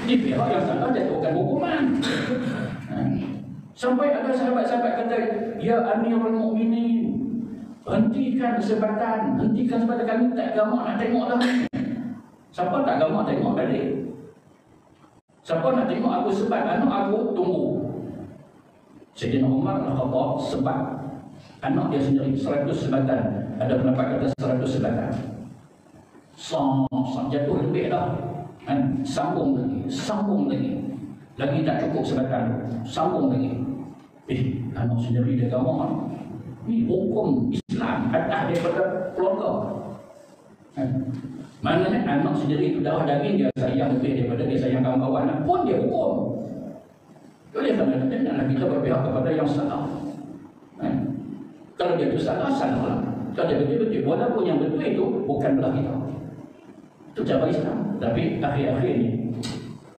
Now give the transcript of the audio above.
Di pihak yang salah jatuhkan hukuman. Sampai ada sahabat-sahabat kata, ya Amirul Mukminin, hentikan sebatan kami tak gamak nak tengok dah. Siapa tak gamak tengok balik? Siapa nak tengok aku sebat anak aku, tunggu. Sayyidina Umar Al-Khattab sebat anak dia sendiri 100 sebatan. Ada pendapat kata 100 sebatan. Jatuh lebih dah. Sambung lagi. Lagi tak cukup sebatan, sambung lagi. Anak sendiri dia gamak. Ini hukum Islam atas daripada keluarga. Maknanya anak sendiri itu darah daging dia sayang lebih daripada dia sayang kawan-kawan pun dia hukum. Oleh kerana janganlah kita berpihak kepada yang salah. Kalau dia itu salah, salahlah. Kalau dia betul-betul, walaupun yang betul itu bukan belah kita. Itu cara Islam. Tapi akhir-akhir ini